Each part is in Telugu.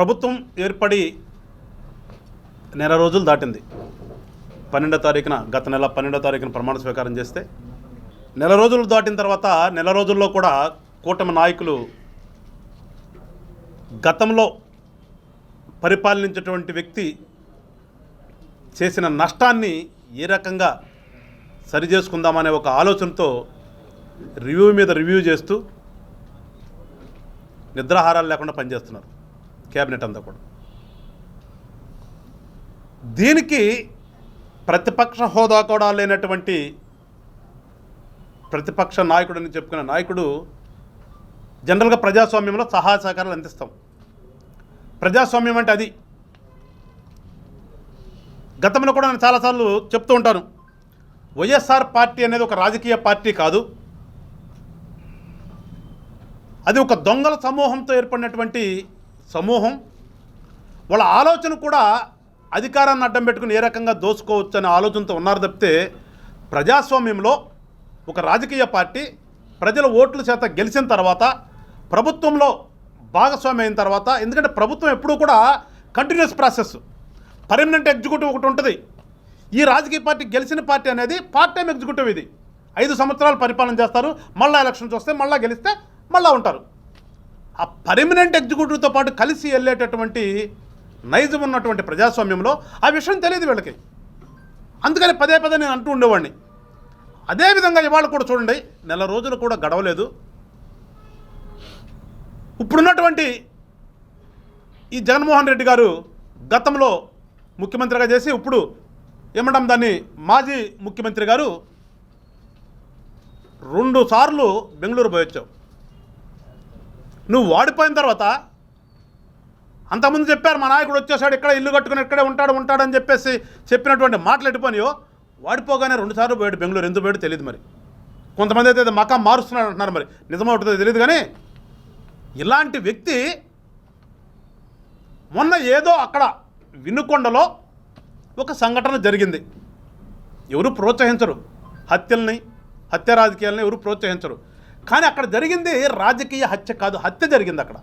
ప్రభుత్వం ఏర్పడి నెల రోజులు దాటింది. 12వ తారీఖున గత నెల 12వ తారీఖున ప్రమాణ స్వీకారం చేస్తే నెల రోజులు దాటిన తర్వాత నెల రోజుల్లో కూడా కూటమి నాయకులు గతంలో పరిపాలించేటువంటి వ్యక్తి చేసిన నష్టాన్ని ఏ రకంగా సరిచేసుకుందామనే ఒక ఆలోచనతో రివ్యూ మీద రివ్యూ చేస్తూ నిద్రాహారాలు లేకుండా పనిచేస్తున్నారు కేబినెట్ అంతా కూడా. దీనికి ప్రతిపక్ష హోదా కూడా లేనటువంటి ప్రతిపక్ష నాయకుడని చెప్పుకునే నాయకుడు జనరల్గా ప్రజాస్వామ్యంలో సహాయ సహకారాలు అందిస్తాం. ప్రజాస్వామ్యం అంటే అది. గతంలో కూడా నేను చాలాసార్లు చెప్తూ ఉంటాను, వైఎస్ఆర్ పార్టీ అనేది ఒక రాజకీయ పార్టీ కాదు, అది ఒక దొంగల సమూహంతో ఏర్పడినటువంటి సమూహం. వాళ్ళ ఆలోచన కూడా అధికారాన్ని అడ్డం పెట్టుకుని ఏ రకంగా దోచుకోవచ్చు అనే ఆలోచనతో ఉన్నారు తప్పితే ప్రజాస్వామ్యంలో ఒక రాజకీయ పార్టీ ప్రజల ఓట్ల చేత గెలిచిన తర్వాత ప్రభుత్వంలో భాగస్వామి అయిన తర్వాత, ఎందుకంటే ప్రభుత్వం ఎప్పుడూ కూడా కంటిన్యూస్ ప్రాసెస్, పర్మనెంట్ ఎగ్జిక్యూటివ్ ఒకటి ఉంటుంది. ఈ రాజకీయ పార్టీ గెలిచిన పార్టీ అనేది పార్ట్ టైం ఎగ్జిక్యూటివ్. ఇది 5 సంవత్సరాలు పరిపాలన చేస్తారు, మళ్ళీ ఎలక్షన్స్ వస్తే మళ్ళీ గెలిస్తే మళ్ళీ ఉంటారు. ఆ పర్మనెంట్ ఎగ్జిక్యూటివ్తో పాటు కలిసి వెళ్ళేటటువంటి నైజం ఉన్నటువంటి ప్రజాస్వామ్యంలో ఆ విషయం తెలియదు వీళ్ళకి. అందుకని పదే పదే నేను అంటూ ఉండేవాడిని. అదేవిధంగా ఇవాళ కూడా చూడండి, నెల రోజులు కూడా గడవలేదు. ఇప్పుడున్నటువంటి ఈ జగన్మోహన్ రెడ్డి గారు గతంలో ముఖ్యమంత్రిగా చేసి ఇప్పుడు ఏమంటాం దాన్ని మాజీ ముఖ్యమంత్రి గారు 2 సార్లు బెంగళూరు పోయొచ్చావు. నువ్వు వాడిపోయిన తర్వాత అంతకుముందు చెప్పారు మా నాయకుడు వచ్చేసాడు, ఇక్కడ ఇల్లు కట్టుకుని ఇక్కడే ఉంటాడని చెప్పేసి చెప్పినటువంటి మాటలు ఎట్టిపోయినాయో, వాడిపోగానే 2 సార్లు పోయాడు బెంగళూరు. ఎందుకు పోయాడు తెలియదు. మరి కొంతమంది అయితే మకాం మారుస్తున్నాడు అంటున్నారు, మరి నిజమవుతుందో తెలియదు. కానీ ఇలాంటి వ్యక్తి మొన్న ఏదో అక్కడ వినుకొండలో ఒక సంఘటన జరిగింది. ఎవరు ప్రోత్సహించరు హత్యల్ని, హత్య రాజకీయాలని ఎవరు ప్రోత్సహించరు. కానీ అక్కడ జరిగింది రాజకీయ హత్య కాదు, హత్య జరిగింది. అక్కడ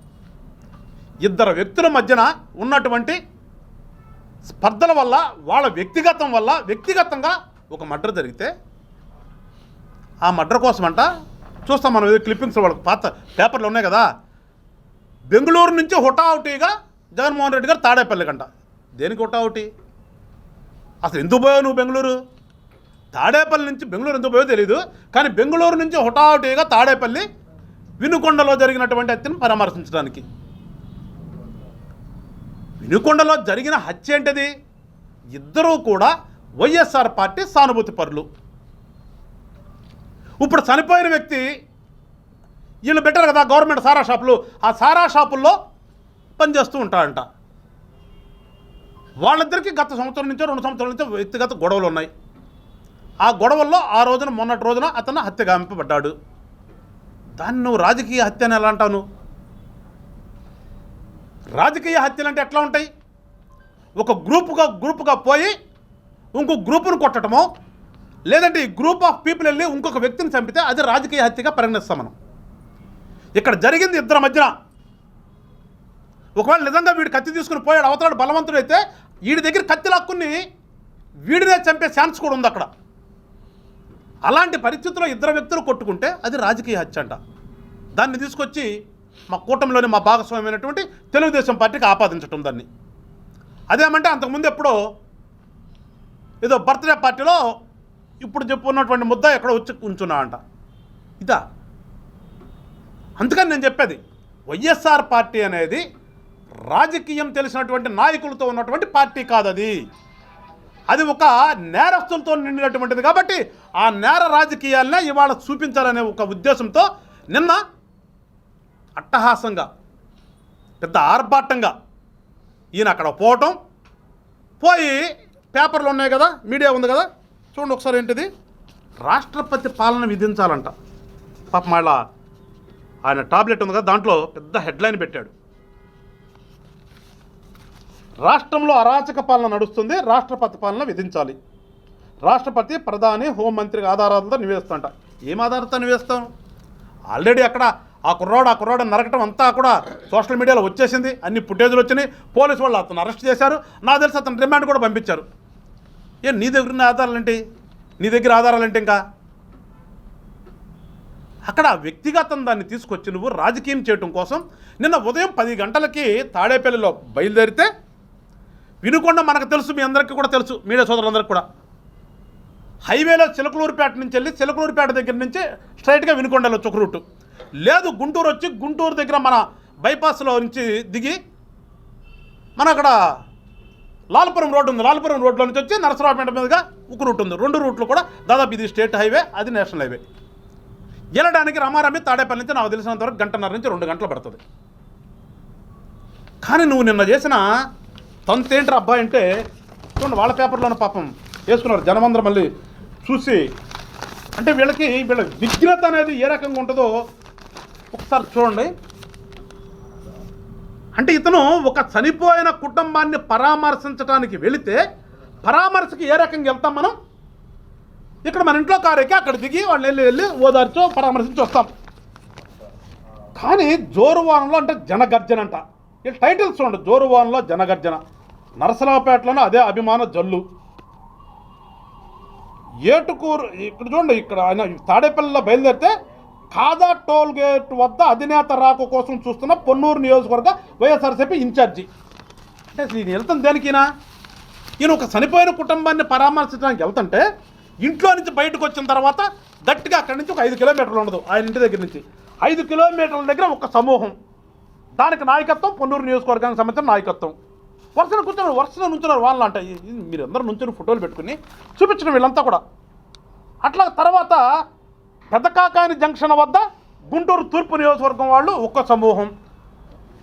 2 వ్యక్తుల మధ్యన ఉన్నటువంటి స్పర్ధల వల్ల, వాళ్ళ వ్యక్తిగతంగా ఒక మర్డర్ జరిగితే ఆ మర్డర్ కోసమంట చూస్తాం మనం. ఏదో క్లిప్పింగ్స్ వాళ్ళకి పాత పేపర్లు ఉన్నాయి కదా, బెంగళూరు నుంచి హుటాహుటీగా జగన్మోహన్ రెడ్డి గారు తాడేపల్లికంట. దేనికి హుటాహుటీ? అసలు ఎందుకు పోయావు నువ్వు బెంగళూరు? తాడేపల్లి నుంచి బెంగళూరు ఎందుకు పోయో తెలియదు, కానీ బెంగళూరు నుంచి హుటాహుటీగా తాడేపల్లి వినుకొండలో జరిగినటువంటి హత్యను పరామర్శించడానికి. వినుకొండలో జరిగిన హత్య ఏంటిది? ఇద్దరూ కూడా వైఎస్ఆర్ పార్టీ సానుభూతి పరులు. ఇప్పుడు చనిపోయిన వ్యక్తి, వీళ్ళు పెట్టారు కదా గవర్నమెంట్ సారా షాపులు, ఆ సారా షాపుల్లో పనిచేస్తూ ఉంటాడంట. వాళ్ళిద్దరికీ గత సంవత్సరం నుంచో 2 సంవత్సరాల నుంచో వ్యక్తిగత గొడవలు ఉన్నాయి. ఆ గొడవల్లో ఆ రోజున మొన్నటి రోజున అతను హత్య గావింపబడ్డాడు. దాన్ని నువ్వు రాజకీయ హత్య అని ఎలా అంటావు? రాజకీయ హత్యలు అంటే ఎట్లా ఉంటాయి? ఒక గ్రూపుగా పోయి ఇంకో గ్రూపును కొట్టడమో, లేదంటే ఈ గ్రూప్ ఆఫ్ పీపుల్ వెళ్ళి ఇంకొక వ్యక్తిని చంపితే అది రాజకీయ హత్యగా పరిగణిస్తాం మనం. ఇక్కడ జరిగింది 2 మధ్యన. ఒకవేళ నిజంగా వీడు కత్తి తీసుకుని పోయాడు, అవతలాడు బలవంతుడైతే వీడి దగ్గర కత్తి లాక్కుని వీడినే చంపే ఛాన్స్ కూడా ఉంది అక్కడ. అలాంటి పరిస్థితుల్లో 2 వ్యక్తులు కొట్టుకుంటే అది రాజకీయ హత్య అంట. దాన్ని తీసుకొచ్చి మా కూటమిలోని మా భాగస్వామ్యమైనటువంటి తెలుగుదేశం పార్టీకి ఆపాదించటం దాన్ని. అదేమంటే అంతకుముందు ఎప్పుడో ఏదో బర్త్డే పార్టీలో ఇప్పుడు చెప్పుకున్నటువంటి ముద్ద ఎక్కడో వచ్చి ఉంచున్నా అంట. ఇదా? అందుకని నేను చెప్పేది, వైఎస్ఆర్ పార్టీ అనేది రాజకీయం తెలిసినటువంటి నాయకులతో ఉన్నటువంటి పార్టీ కాదు. అది ఒక నేరస్తులతో నిండినటువంటిది. కాబట్టి ఆ నేర రాజకీయాలనే ఇవాళ చూపించాలనే ఒక ఉద్దేశంతో నిన్న అట్టహాసంగా పెద్ద ఆర్భాటంగా ఈయన అక్కడ పోయి పేపర్లు ఉన్నాయి కదా, మీడియా ఉంది కదా, చూడండి ఒకసారి. ఏంటిది? రాష్ట్రపతి పాలన విధించాలంట. పాపం మళ్ళా ఆయన టాబ్లెట్ ఉంది కదా, దాంట్లో పెద్ద హెడ్లైన్ పెట్టాడు. రాష్ట్రంలో అరాచక పాలన నడుస్తుంది, రాష్ట్రపతి పాలన విధించాలి. రాష్ట్రపతి, ప్రధాని, హోంమంత్రి ఆధారాలతో నివేస్తుంట. ఏం ఆధారంతో నివేస్తాం? ఆల్రెడీ అక్కడ ఆ కుర్రాడు నరకటం అంతా కూడా సోషల్ మీడియాలో వచ్చేసింది, అన్ని ఫుటేజ్లు వచ్చినాయి, పోలీసు వాళ్ళు అతను అరెస్ట్ చేశారు, నాకు తెలిసి అతను రిమాండ్ కూడా పంపించారు. నీ దగ్గర ఉన్న ఆధారాలేంటి? నీ దగ్గర ఆధారాలేంటి? ఇంకా అక్కడ వ్యక్తిగతం దాన్ని తీసుకొచ్చి నువ్వు రాజకీయం చేయటం కోసం నిన్న ఉదయం 10 గంటలకి తాడేపల్లిలో బయలుదేరితే వినుకొండ మనకు తెలుసు, మీ అందరికీ కూడా తెలుసు, మీడియా సోదరులందరికీ కూడా, హైవేలో చిలకలూరుపేట నుంచి వెళ్ళి చిలకలూరుపేట దగ్గర నుంచి స్ట్రైట్గా వినుకొండ వెళ్ళొచ్చు ఒక రూటు. లేదు గుంటూరు వచ్చి గుంటూరు దగ్గర మన బైపాస్లో నుంచి దిగి మన అక్కడ లాల్పురం రోడ్డు ఉంది, లాల్పురం రోడ్లో నుంచి వచ్చి నరసరావుపేట మీదుగా ఒక రూట్ ఉంది. 2 రూట్లు కూడా దాదాపు ఇది స్టేట్ హైవే, అది నేషనల్ హైవే. వెళ్ళడానికి రమారమి తాడేపల్లి నుంచి నాకు తెలిసినంత వరకు 1.5 నుంచి 2 గంటలు పడుతుంది. కానీ నువ్వు నిన్న చేసిన తంతేంటి అబ్బాయి అంటే చూడండి, వాళ్ళ పేపర్లోనే పాపం వేసుకున్నారు జనమందరం మళ్ళీ చూసి. అంటే వీళ్ళ విఘ్నత అనేది ఏ రకంగా ఉంటుందో ఒకసారి చూడండి. అంటే ఇతను ఒక చనిపోయిన కుటుంబాన్ని పరామర్శించడానికి వెళితే పరామర్శకి ఏ రకంగా వెళ్తాం మనం? ఇక్కడ మన ఇంట్లో కారు ఎక్కి అక్కడ దిగి వాళ్ళు వెళ్ళి ఓదార్చో పరామర్శించి వస్తాం. కానీ జోరువానంలో అంటే జనగర్జన అంట. ఈ టైటిల్స్ చూడండి, జోరువానంలో జనగర్జన, నరసరావుపేటలోనే అదే అభిమాన జల్లు, ఏటుకూరు ఇక్కడ చూడండి, ఇక్కడ ఆయన తాడేపల్లిలో బయలుదేరితే కాదా టోల్ గేట్ వద్ద అధినేత రాక కోసం చూస్తున్న పొన్నూరు నియోజకవర్గ వైఎస్ఆర్సీపీ ఇన్ఛార్జి. అంటే ఈయన వెళ్తాను దేనికినా? ఈయన ఒక చనిపోయిన కుటుంబాన్ని పరామర్శించడానికి వెళ్తుంటే ఇంట్లో నుంచి బయటకు వచ్చిన తర్వాత గట్టిగా అక్కడి నుంచి ఒక 5 కిలోమీటర్లు ఉండదు ఆయన ఇంటి దగ్గర నుంచి, 5 కిలోమీటర్ల దగ్గర ఒక సమూహం, దానికి నాయకత్వం పొన్నూరు నియోజకవర్గానికి సంబంధించిన నాయకత్వం. వరుసలో నుంచున్నారు వాళ్ళు. అంటే మీరు అందరూ నుంచుని ఫోటోలు పెట్టుకుని చూపించడం వీళ్ళంతా కూడా. అట్లా తర్వాత పెద్దకాకాని జంక్షన్ వద్ద గుంటూరు తూర్పు నియోజకవర్గం వాళ్ళు ఒక సమూహం,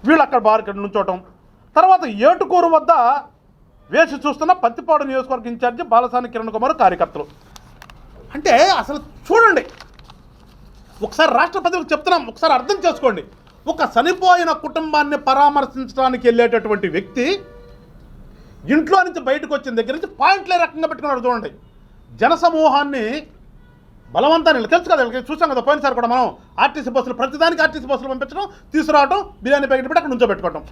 వీళ్ళు అక్కడ బారికడ నుంచోవటం. తర్వాత ఏటుకూరు వద్ద వేసి చూస్తున్న పత్తిపాడు నియోజకవర్గ ఇన్ఛార్జి బాలసాని కిరణ్ కుమార్ కార్యకర్తలు. అంటే అసలు చూడండి, ఒకసారి రాష్ట్ర ప్రజలకు చెప్తున్నాం, ఒకసారి అర్థం చేసుకోండి. ఒక చనిపోయిన కుటుంబాన్ని పరామర్శించడానికి వెళ్ళేటటువంటి వ్యక్తి ఇంట్లో నుంచి బయటకు వచ్చిన దగ్గర నుంచి పాయింట్లే రకంగా పెట్టుకున్నాడు. చూడండి, జనసమూహాన్ని బలవంతాన్ని తెలుసు కదా, చూసాం కదా పోయినసారి కూడా మనం ఆర్టీసీ బస్సులు, ప్రతిదానికి ఆర్టీసీ బస్సులు పంపించడం, తీసుకురావడం, బిర్యానీ ప్యాకెట్ పెట్టి అక్కడ నుంచో పెట్టుకోవడం.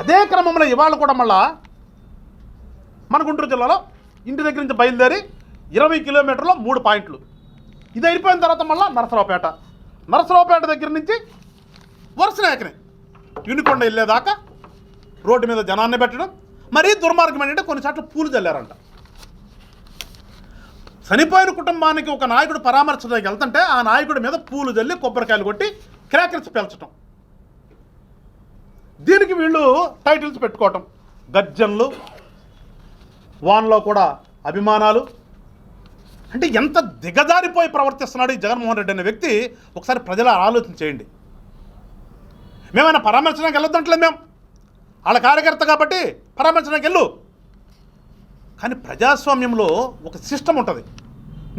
అదే క్రమంలో ఇవాళ కూడా మళ్ళా మన గుంటూరు జిల్లాలో ఇంటి దగ్గర నుంచి బయలుదేరి 20 కిలోమీటర్లో 3 పాయింట్లు. ఇది అయిపోయిన తర్వాత మళ్ళీ నరసరావుపేట దగ్గర నుంచి వరుస నాయకనే వినుకొండ వెళ్ళేదాకా రోడ్డు మీద జనాన్ని పెట్టడం. మరీ దుర్మార్గం ఏంటంటే కొన్నిసార్లు పూలు చల్లారంట. చనిపోయిన కుటుంబానికి ఒక నాయకుడు పరామర్శడానికి వెళ్తుంటే ఆ నాయకుడి మీద పూలు చల్లి కొబ్బరికాయలు కొట్టి క్రాకర్స్ పేల్చడం. దీనికి వీళ్ళు టైటిల్స్ పెట్టుకోవటం, గర్జన్లు, వాన్లో కూడా అభిమానాలు. అంటే ఎంత దిగజారిపోయి ప్రవర్తిస్తున్నాడు ఈ జగన్మోహన్ రెడ్డి అనే వ్యక్తి. ఒకసారి ప్రజలు ఆలోచన చేయండి. మేమైనా పరామర్శడానికి వెళ్ళొద్దంటలేదు, మేము వాళ్ళ కార్యకర్త కాబట్టి పరామర్శడానికి వెళ్ళు. కానీ ప్రజాస్వామ్యంలో ఒక సిస్టమ్ ఉంటుంది.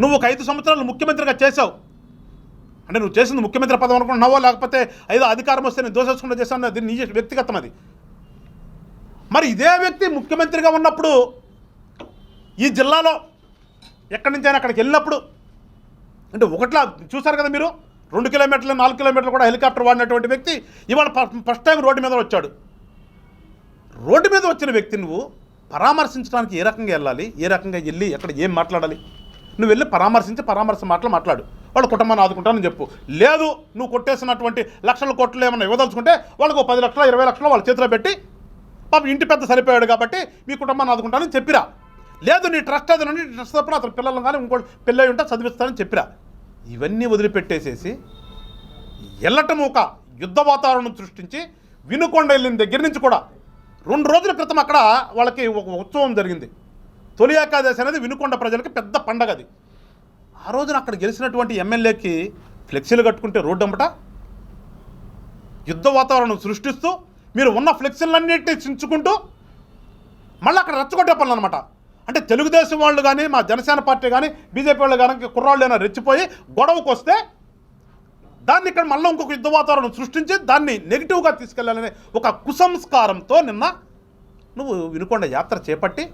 నువ్వు ఒక 5 సంవత్సరాలు ముఖ్యమంత్రిగా చేసావు అంటే నువ్వు చేసింది ముఖ్యమంత్రి పదవి అనుకుంటున్నావో, లేకపోతే ఏదో అధికారం వస్తే నేను దోషేసుకుంటూ చేశాను, అది నీ వ్యక్తిగతం. అది మరి ఇదే వ్యక్తి ముఖ్యమంత్రిగా ఉన్నప్పుడు ఈ జిల్లాలో ఎక్కడి నుంచి అయినా అక్కడికి వెళ్ళినప్పుడు అంటే ఒకట్లా చూశారు కదా మీరు, 2 కిలోమీటర్లు 4 కిలోమీటర్లు కూడా హెలికాప్టర్ వాడినటువంటి వ్యక్తి ఇవాళ ఫస్ట్ టైం రోడ్డు మీద వచ్చాడు. రోడ్డు మీద వచ్చిన వ్యక్తి నువ్వు పరామర్శించడానికి ఏ రకంగా వెళ్ళాలి, ఏ రకంగా వెళ్ళి ఎక్కడ ఏం మాట్లాడాలి? నువ్వు వెళ్ళి పరామర్శ మాట్లాడు, వాళ్ళ కుటుంబాన్ని ఆదుకుంటానని చెప్పు. లేదు నువ్వు కొట్టేసినటువంటి లక్షల కోట్లు ఏమన్నా ఇవ్వదలుచుకుంటే వాళ్ళకు 10 లక్షలు 20 లక్షలు వాళ్ళ చేతిలో పెట్టి పాప ఇంటి పెద్ద సరిపోయాడు కాబట్టి మీ కుటుంబాన్ని ఆదుకుంటానని చెప్పిరా. లేదు నీ ట్రస్ట్ అది నుండి ట్రస్ట్ తప్పుడు అతను పిల్లలను కానీ ఇంకోటి పెళ్ళి ఉంటే చదివిస్తానని చెప్పిరా. ఇవన్నీ వదిలిపెట్టేసేసి వెళ్ళటం ఒక యుద్ధ వాతావరణం సృష్టించి వినుకొండ వెళ్ళిన దగ్గర నుంచి కూడా 2 రోజుల క్రితం అక్కడ వాళ్ళకి ఒక ఉత్సవం జరిగింది. తొలి ఏకాదశి అనేది వినుకొండ ప్రజలకి పెద్ద పండగ. అది ఆ రోజున అక్కడ గెలిచినటువంటి ఎమ్మెల్యేకి ఫ్లెక్సీలు కట్టుకుంటే రోడ్డు అంబట యుద్ధ వాతావరణం సృష్టిస్తూ మీరు ఉన్న ఫ్లెక్సీలన్నింటినీ చించుకుంటూ మళ్ళీ అక్కడ రెచ్చగొట్టే పనులు అనమాట. అంటే తెలుగుదేశం వాళ్ళు కానీ మా జనసేన పార్టీ కానీ బీజేపీ వాళ్ళు కానీ కుర్రాళ్ళు అయినా రెచ్చిపోయి గొడవకు వస్తే దాన్ని ఇక్కడ మళ్ళీ ఇంకొక యుద్ధ వాతావరణం సృష్టించి దాన్ని నెగిటివ్గా తీసుకెళ్లాలనే ఒక కుసంస్కారంతో నిన్న నువ్వు వినుకొండ యాత్ర చేపట్టి